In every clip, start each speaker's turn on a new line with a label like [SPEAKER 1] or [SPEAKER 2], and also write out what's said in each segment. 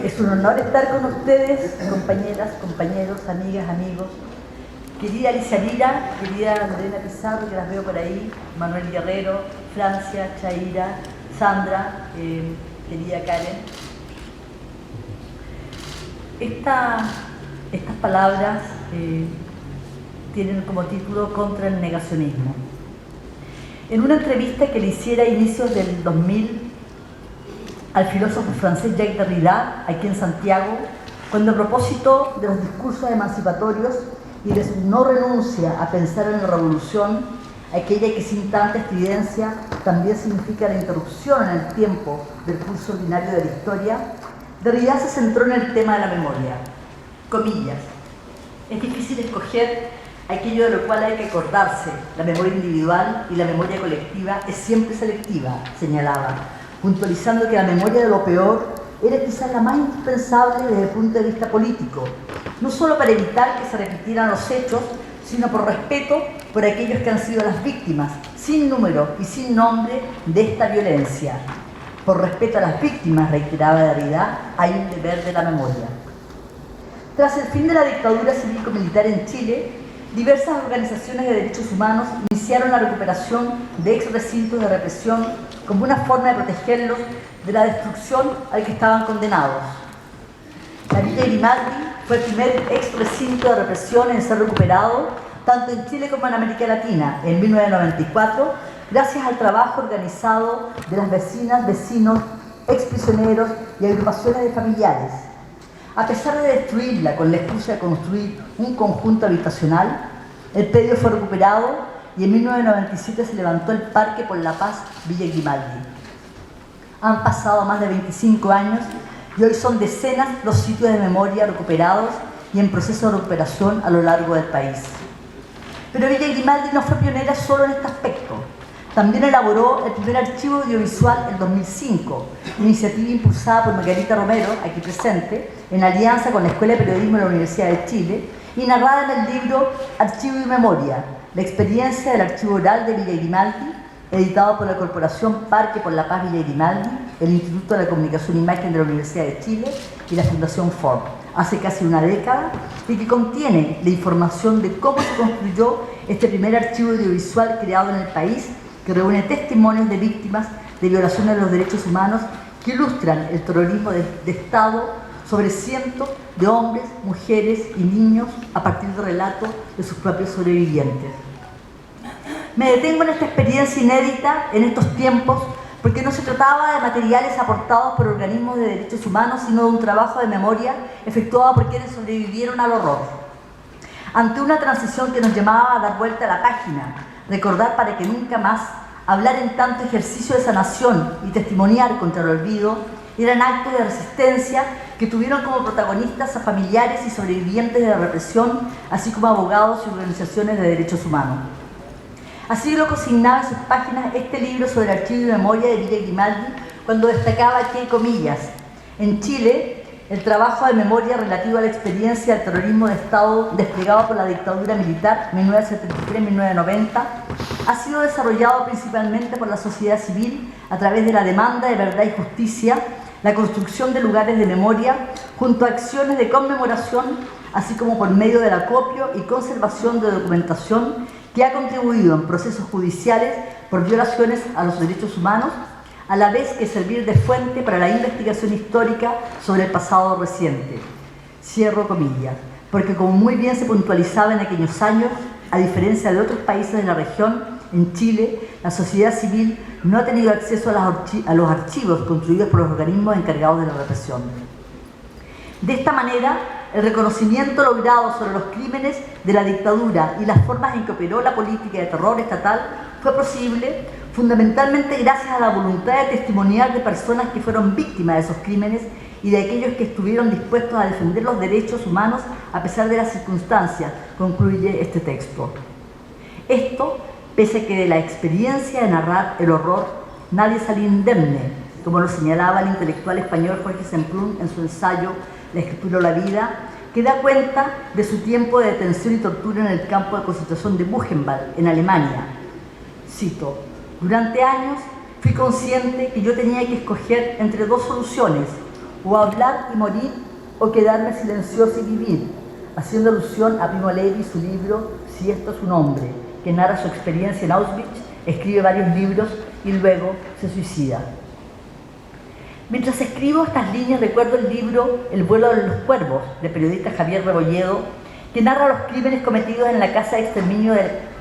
[SPEAKER 1] Es un honor estar con ustedes, compañeras, compañeros, amigas, amigos. Querida Alicia Lira, querida Lorena Pizarro, que las veo por ahí, Manuel Guerrero, Francia, Chaira, Sandra, querida Karen. Estas palabras tienen como título Contra el negacionismo. En una entrevista que le hiciera a inicios del 2000 al filósofo francés Jacques Derrida, aquí en Santiago, cuando a propósito de los discursos emancipatorios y de su no renuncia a pensar en la revolución, aquella que sin tanta estridencia también significa la interrupción en el tiempo del curso ordinario de la historia, Derrida se centró en el tema de la memoria. Comillas, es difícil escoger aquello de lo cual hay que acordarse. La memoria individual y la memoria colectiva es siempre selectiva, señalaba, puntualizando que la memoria de lo peor era quizás la más indispensable desde el punto de vista político, no solo para evitar que se repitieran los hechos, sino por respeto por aquellos que han sido las víctimas, sin número y sin nombre, de esta violencia. Por respeto a las víctimas, reiteraba Derrida, hay un deber de la memoria. Tras el fin de la dictadura cívico-militar en Chile, diversas organizaciones de derechos humanos iniciaron la recuperación de ex recintos de represión como una forma de protegerlos de la destrucción al que estaban condenados. La Villa Grimaldi fue el primer ex recinto de represión en ser recuperado, tanto en Chile como en América Latina, en 1994, gracias al trabajo organizado de las vecinas, vecinos, exprisioneros y agrupaciones de familiares. A pesar de destruirla con la excusa de construir un conjunto habitacional, el predio fue recuperado y en 1997 se levantó el Parque por la Paz Villa Grimaldi. Han pasado más de 25 años y hoy son decenas los sitios de memoria recuperados y en proceso de recuperación a lo largo del país. Pero Villa Grimaldi no fue pionera solo en este aspecto. También elaboró el primer archivo audiovisual en 2005, iniciativa impulsada por Margarita Romero, aquí presente, en alianza con la Escuela de Periodismo de la Universidad de Chile, y narrada en el libro Archivo y Memoria, la experiencia del archivo oral de Villa Grimaldi, editado por la Corporación Parque por la Paz Villa Grimaldi, el Instituto de la Comunicación e Imagen de la Universidad de Chile y la Fundación Ford, hace casi una década, y que contiene la información de cómo se construyó este primer archivo audiovisual creado en el país, que reúne testimonios de víctimas de violaciones de los derechos humanos que ilustran el terrorismo de Estado sobre cientos de hombres, mujeres y niños a partir de relatos de sus propios sobrevivientes. Me detengo en esta experiencia inédita en estos tiempos porque no se trataba de materiales aportados por organismos de derechos humanos, sino de un trabajo de memoria efectuado por quienes sobrevivieron al horror. Ante una transición que nos llamaba a dar vuelta a la página, recordar para que nunca más, hablar en tanto ejercicio de sanación y testimoniar contra el olvido, eran actos de resistencia que tuvieron como protagonistas a familiares y sobrevivientes de la represión, así como abogados y organizaciones de derechos humanos. Así lo consignaba en sus páginas este libro sobre el archivo y memoria de Villa Grimaldi, cuando destacaba que, comillas, en Chile, el trabajo de memoria relativo a la experiencia del terrorismo de Estado desplegado por la dictadura militar 1973-1990 ha sido desarrollado principalmente por la sociedad civil a través de la demanda de verdad y justicia, la construcción de lugares de memoria junto a acciones de conmemoración, así como por medio del acopio y conservación de documentación que ha contribuido en procesos judiciales por violaciones a los derechos humanos, a la vez que servir de fuente para la investigación histórica sobre el pasado reciente. Cierro comillas, porque como muy bien se puntualizaba en aquellos años, a diferencia de otros países de la región, en Chile, la sociedad civil no ha tenido acceso a los archivos construidos por los organismos encargados de la represión. De esta manera, el reconocimiento logrado sobre los crímenes de la dictadura y las formas en que operó la política de terror estatal fue posible fundamentalmente gracias a la voluntad de testimoniar de personas que fueron víctimas de esos crímenes y de aquellos que estuvieron dispuestos a defender los derechos humanos a pesar de las circunstancias, concluye este texto. Esto, pese a que de la experiencia de narrar el horror nadie salió indemne, como lo señalaba el intelectual español Jorge Semprún en su ensayo La escritura o la vida, que da cuenta de su tiempo de detención y tortura en el campo de concentración de Buchenwald, en Alemania. Cito: durante años fui consciente que yo tenía que escoger entre dos soluciones, o hablar y morir, o quedarme silencioso y vivir, haciendo alusión a Primo Levi y su libro Si esto es un hombre, que narra su experiencia en Auschwitz, escribe varios libros y luego se suicida. Mientras escribo estas líneas recuerdo el libro El vuelo de los cuervos, del periodista Javier Rebolledo, que narra los crímenes cometidos en la casa de exterminio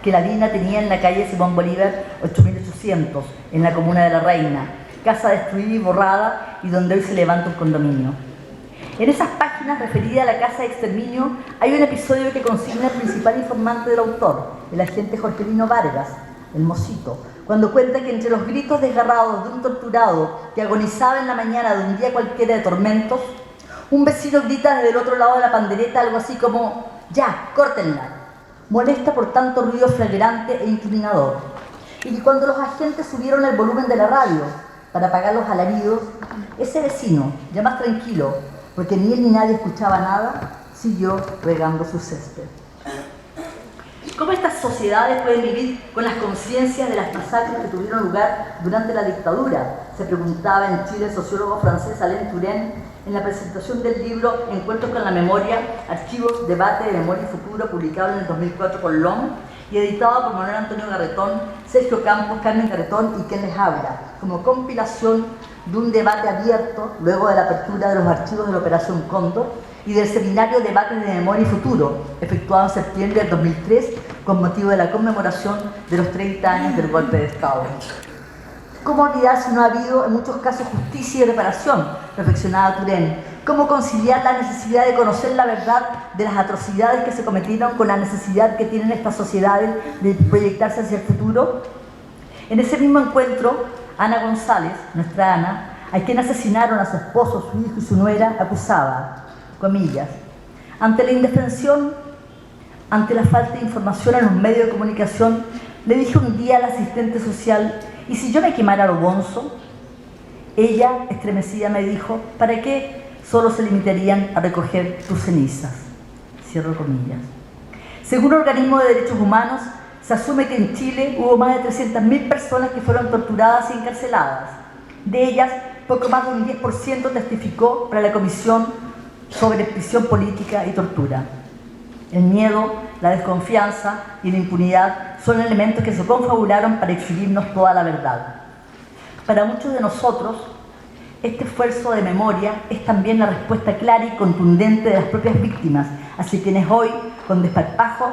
[SPEAKER 1] que la DINA tenía en la calle Simón Bolívar 8800, en la comuna de La Reina, casa destruida y borrada y donde hoy se levanta un condominio. En esas páginas referidas a la casa de exterminio hay un episodio que consigna el principal informante del autor, el agente Jorgelino Vargas, el Mosito, cuando cuenta que entre los gritos desgarrados de un torturado que agonizaba en la mañana de un día cualquiera de tormentos, un vecino grita desde el otro lado de la pandereta algo así como «¡Ya, córtenla!», molesta por tanto ruido flagrante e incriminador. Y que cuando los agentes subieron el volumen de la radio para apagar los alaridos, ese vecino, ya más tranquilo, porque ni él ni nadie escuchaba nada, siguió regando su césped. ¿Cómo estas sociedades pueden vivir con las conciencias de las masacres que tuvieron lugar durante la dictadura? Se preguntaba en Chile el sociólogo francés Alain Touraine en la presentación del libro Encuentros con la Memoria, Archivos, Debate de Memoria y Futuro, publicado en el 2004 por LOM y editado por Manuel Antonio Garretón, Sergio Campos, Carmen Garretón y quien les habla, como compilación de un debate abierto luego de la apertura de los archivos de la Operación Cóndor y del seminario Debates de Memoria y Futuro, efectuado en septiembre del 2003 con motivo de la conmemoración de los 30 años del golpe de Estado. ¿Cómo olvidar si no ha habido en muchos casos justicia y reparación?, reflexionaba Touraine. ¿Cómo conciliar la necesidad de conocer la verdad de las atrocidades que se cometieron con la necesidad que tienen estas sociedades de proyectarse hacia el futuro? En ese mismo encuentro, Ana González, nuestra Ana, a quien asesinaron a su esposo, su hijo y su nuera, acusaba, comillas, ante la indefensión, ante la falta de información en los medios de comunicación, le dije un día al asistente social, ¿y si yo me quemara lo bonzo? Ella, estremecida, me dijo, ¿para qué? Solo se limitarían a recoger tus cenizas. Cierro comillas. Según organismos de derechos humanos, se asume que en Chile hubo más de 300.000 personas que fueron torturadas y encarceladas. De ellas, poco más de un 10% testificó para la Comisión sobre Prisión Política y Tortura. El miedo, la desconfianza y la impunidad son elementos que se confabularon para exhibirnos toda la verdad. Para muchos de nosotros, este esfuerzo de memoria es también la respuesta clara y contundente de las propias víctimas, hacia quienes hoy, con desparpajo,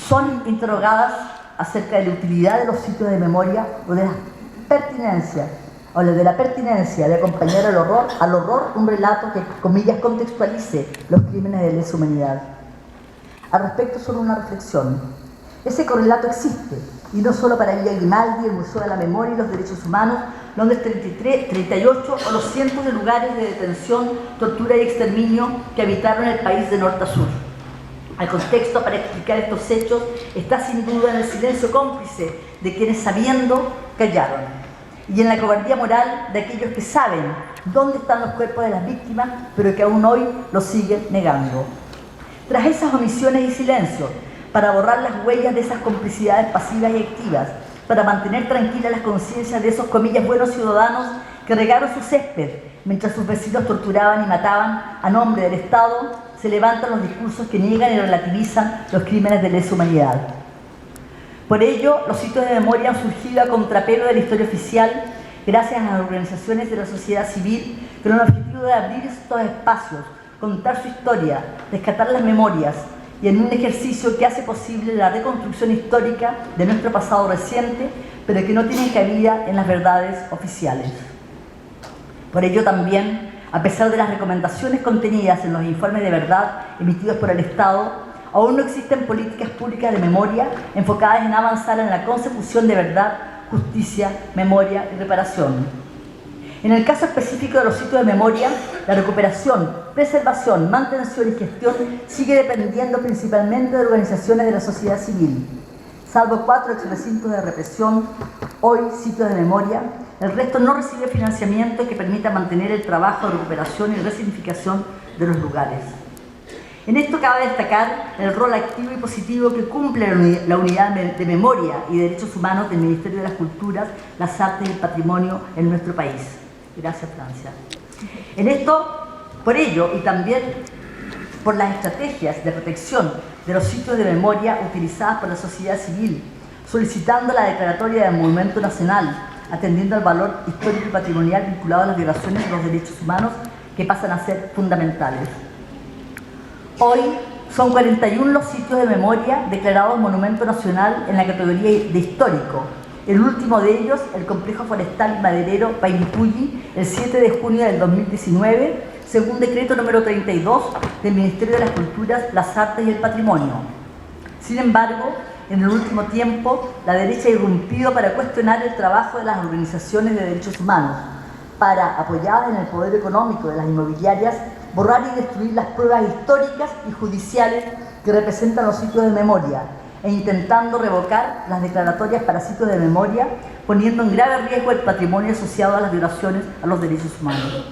[SPEAKER 1] son interrogadas acerca de la utilidad de los sitios de memoria o de la pertinencia de acompañar al horror un relato que, comillas, contextualice los crímenes de lesa humanidad. Al respecto, solo una reflexión. Ese correlato existe, y no solo para Villa Grimaldi, el Museo de la Memoria y los Derechos Humanos, Londres 33, 38 o los cientos de lugares de detención, tortura y exterminio que habitaron el país de norte a sur. El contexto para explicar estos hechos está sin duda en el silencio cómplice de quienes sabiendo callaron y en la cobardía moral de aquellos que saben dónde están los cuerpos de las víctimas pero que aún hoy los siguen negando. Tras esas omisiones y silencios, para borrar las huellas de esas complicidades pasivas y activas, para mantener tranquilas las conciencias de esos, comillas, buenos ciudadanos que regaron su césped mientras sus vecinos torturaban y mataban a nombre del Estado, se levantan los discursos que niegan y relativizan los crímenes de lesa humanidad. Por ello, los sitios de memoria han surgido a contrapelo de la historia oficial gracias a las organizaciones de la sociedad civil con el objetivo de abrir estos espacios, contar su historia, rescatar las memorias, y en un ejercicio que hace posible la reconstrucción histórica de nuestro pasado reciente, pero que no tiene cabida en las verdades oficiales. Por ello también, a pesar de las recomendaciones contenidas en los informes de verdad emitidos por el Estado, aún no existen políticas públicas de memoria enfocadas en avanzar en la consecución de verdad, justicia, memoria y reparación. En el caso específico de los sitios de memoria, la recuperación, preservación, mantención y gestión sigue dependiendo principalmente de organizaciones de la sociedad civil. Salvo 4 exrecintos de represión, hoy sitios de memoria, el resto no recibe financiamiento que permita mantener el trabajo de recuperación y resignificación de los lugares. En esto cabe destacar el rol activo y positivo que cumple la Unidad de Memoria y Derechos Humanos del Ministerio de las Culturas, las Artes y el Patrimonio en nuestro país. Gracias, Francia. Por ello, y también por las estrategias de protección de los sitios de memoria utilizadas por la sociedad civil, solicitando la declaratoria del Monumento Nacional, atendiendo al valor histórico y patrimonial vinculado a las violaciones de los derechos humanos que pasan a ser fundamentales. Hoy son 41 los sitios de memoria declarados Monumento Nacional en la categoría de histórico. El último de ellos, el Complejo Forestal y Maderero Painipulli, el 7 de junio del 2019, según decreto número 32 del Ministerio de las Culturas, las Artes y el Patrimonio. Sin embargo, en el último tiempo, la derecha ha irrumpido para cuestionar el trabajo de las organizaciones de derechos humanos, para, apoyadas en el poder económico de las inmobiliarias, borrar y destruir las pruebas históricas y judiciales que representan los sitios de memoria, e intentando revocar las declaratorias para sitios de memoria, poniendo en grave riesgo el patrimonio asociado a las violaciones a los derechos humanos.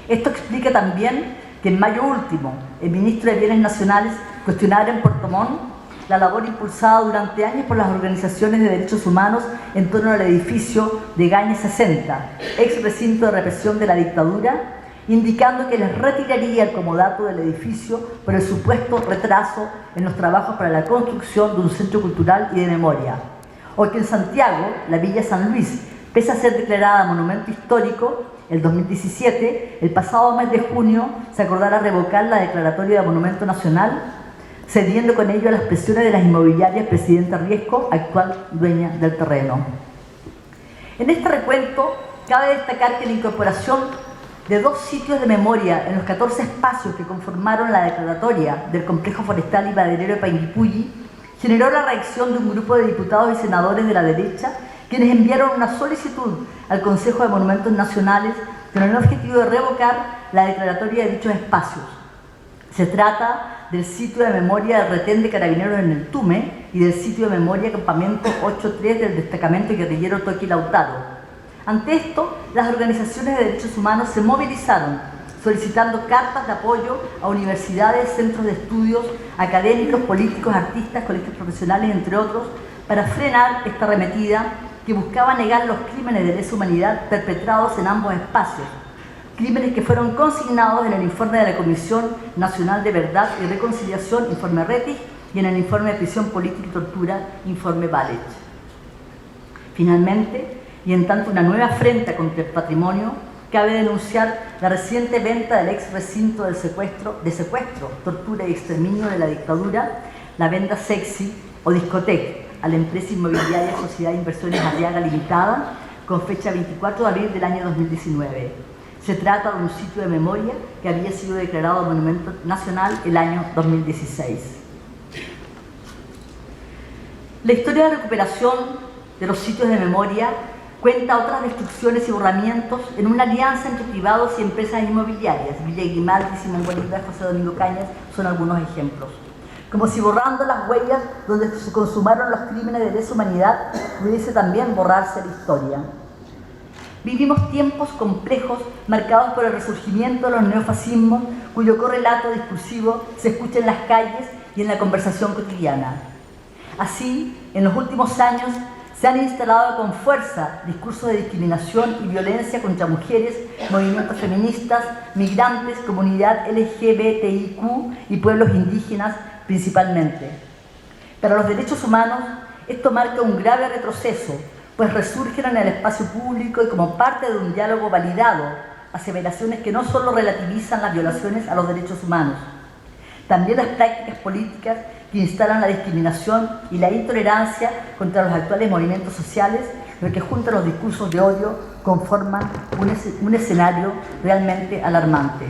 [SPEAKER 1] Esto explica también que en mayo último, el ministro de Bienes Nacionales cuestionara en Puerto Montt la labor impulsada durante años por las organizaciones de derechos humanos en torno al edificio de Gaña 60, ex recinto de represión de la dictadura, indicando que les retiraría el comodato del edificio por el supuesto retraso en los trabajos para la construcción de un centro cultural y de memoria. O que en Santiago, la Villa San Luis, pese a ser declarada monumento histórico, el 2017, el pasado mes de junio, se acordara revocar la declaratoria de monumento nacional, cediendo con ello a las presiones de las inmobiliarias Presidenta Riesco, actual dueña del terreno. En este recuento, cabe destacar que la incorporación de 2 sitios de memoria en los 14 espacios que conformaron la declaratoria del Complejo Forestal y Maderero de Painipulli generó la reacción de un grupo de diputados y senadores de la derecha, quienes enviaron una solicitud al Consejo de Monumentos Nacionales con el objetivo de revocar la declaratoria de dichos espacios. Se trata del sitio de memoria del retén de carabineros en el Tume y del sitio de memoria campamento 8-3 del destacamento guerrillero Toqui Lautaro. Ante esto, las organizaciones de derechos humanos se movilizaron, solicitando cartas de apoyo a universidades, centros de estudios, académicos, políticos, artistas, colegios profesionales, entre otros, para frenar esta arremetida que buscaba negar los crímenes de lesa humanidad perpetrados en ambos espacios, crímenes que fueron consignados en el informe de la Comisión Nacional de Verdad y Reconciliación, informe Rettig, y en el informe de prisión política y tortura, informe Valech. Finalmente, y en tanto una nueva afrenta contra el patrimonio, cabe denunciar la reciente venta del ex recinto de secuestro, tortura y exterminio de la dictadura, la venda Sexy o Discoteca, a la empresa inmobiliaria Sociedad de Inversiones Arriaga Limitada, con fecha 24 de abril del año 2019. Se trata de un sitio de memoria que había sido declarado Monumento Nacional el año 2016. La historia de recuperación de los sitios de memoria cuenta otras destrucciones y borramientos en una alianza entre privados y empresas inmobiliarias. Villa Grimaldi, Simón Bolívar, José Domingo Cañas son algunos ejemplos. Como si borrando las huellas donde se consumaron los crímenes de lesa humanidad pudiese también borrarse la historia. Vivimos tiempos complejos marcados por el resurgimiento de los neofascismos, cuyo correlato discursivo se escucha en las calles y en la conversación cotidiana. Así, en los últimos años, se han instalado con fuerza discursos de discriminación y violencia contra mujeres, movimientos feministas, migrantes, comunidad LGBTIQ y pueblos indígenas principalmente. Para los derechos humanos, esto marca un grave retroceso, pues resurgen en el espacio público y como parte de un diálogo validado, aseveraciones que no solo relativizan las violaciones a los derechos humanos, también las prácticas políticas que instalan la discriminación y la intolerancia contra los actuales movimientos sociales, lo que junto a los discursos de odio conforman un escenario realmente alarmante.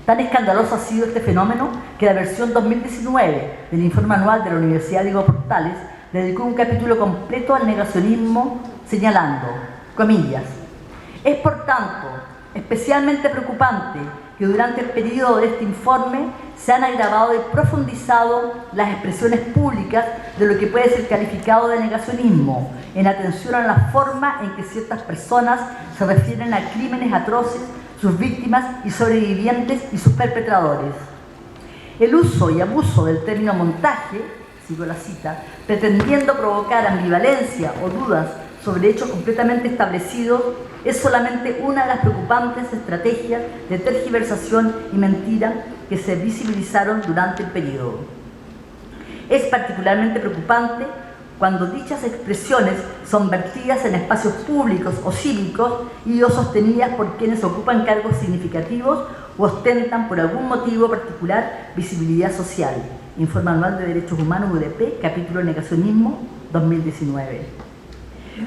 [SPEAKER 1] Tan escandaloso ha sido este fenómeno que la versión 2019 del informe anual de la Universidad Diego Portales dedicó un capítulo completo al negacionismo, señalando, comillas, es por tanto especialmente preocupante que durante el periodo de este informe se han agravado y profundizado las expresiones públicas de lo que puede ser calificado de negacionismo, en atención a la forma en que ciertas personas se refieren a crímenes atroces, sus víctimas y sobrevivientes y sus perpetradores. El uso y abuso del término montaje, sigo la cita, pretendiendo provocar ambivalencia o dudas sobre hechos completamente establecidos es solamente una de las preocupantes estrategias de tergiversación y mentira que se visibilizaron durante el periodo. Es particularmente preocupante cuando dichas expresiones son vertidas en espacios públicos o cívicos y o sostenidas por quienes ocupan cargos significativos o ostentan por algún motivo particular visibilidad social. Informe Anual de Derechos Humanos UDP, capítulo Negacionismo 2019.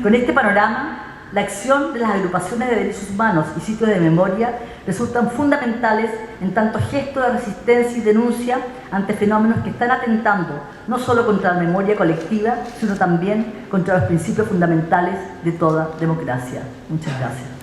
[SPEAKER 1] Con este panorama, la acción de las agrupaciones de derechos humanos y sitios de memoria resultan fundamentales en tanto gesto de resistencia y denuncia ante fenómenos que están atentando no solo contra la memoria colectiva, sino también contra los principios fundamentales de toda democracia. Muchas gracias.